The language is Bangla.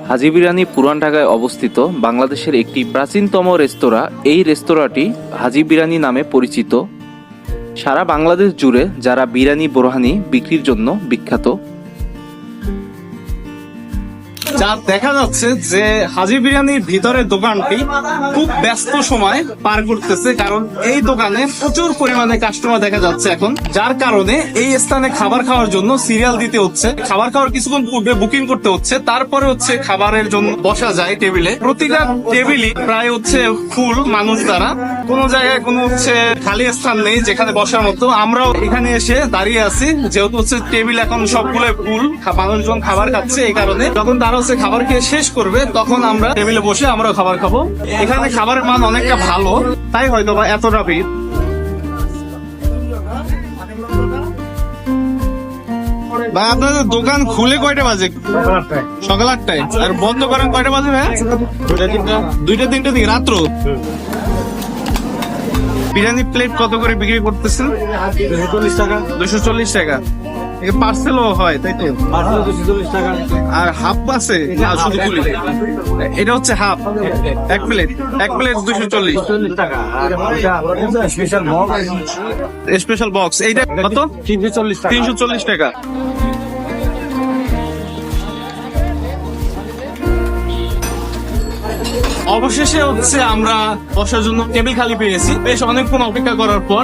হাজি বিরিয়ানি পুরান ঢাকায় অবস্থিত বাংলাদেশের একটি প্রাচীনতম রেস্তোরাঁ। এই রেস্তোরাঁটি হাজি বিরিয়ানি নামে পরিচিত। সারা বাংলাদেশ জুড়ে যারা বিরিয়ানি বোরহানি বিক্রির জন্য বিখ্যাত। যা দেখা যাচ্ছে যে হাজি বিরিয়ানির ভিতরের দোকানটি খুব ব্যস্ত সময় পার করতেছে, কারণ এই দোকানে প্রচুর পরিমাণে কাস্টমার দেখা যাচ্ছে এখন, যার কারণে এই স্থানে খাবার খাওয়ার জন্য সিরিয়াল দিতে হচ্ছে। খাবার খাওয়ার কিছুক্ষণ পূর্বে বুকিং করতে হচ্ছে, তারপরে হচ্ছে খাবারের জন্য বসা যায় টেবিলে। প্রতিটা টেবিলই প্রায় হচ্ছে ফুল মানুষ দ্বারা, কোনো জায়গায় কোনো হচ্ছে খালি স্থান নেই যেখানে বসার মতো। আমরাও এখানে এসে দাঁড়িয়ে আছি, যেহেতু হচ্ছে টেবিল এখন সবগুলো ফুল, মানুষজন খাবার খাচ্ছে। এই কারণে যখন তারা হচ্ছে খাবার খেয়ে শেষ করবে তখন আমরা টেবিলে বসে আমরা খাবার খাবো। এখানে খাবারের মান অনেকটা ভালো, তাই হয়তো বা এতটা ভিড়। ভাই আপনাদের দোকান খুলে কয়টা বাজে? সকাল 8টায়। আর বন্ধ করেন কয়টা বাজে ভাই? 2টা-3টা দিকে রাত্র। বিরিয়ানি প্লেট কত করে বিক্রি করতেছেন? 240 টাকা। 240 টাকা। পার্সেলও হয় তাই তো? 240 টাকা। আর হাফ আছে না শুধু কুলি? এটা হচ্ছে হাফ। এক প্লেট 240 টাকা। আর স্পেশাল বক্স, স্পেশাল বক্স এইটা কত? 340 টাকা। 340 টাকা। অবশেষে হচ্ছে আমরা বসার জন্য টেবিল খালি পেয়েছি, বেশ অনেকক্ষণ অপেক্ষা করার পর।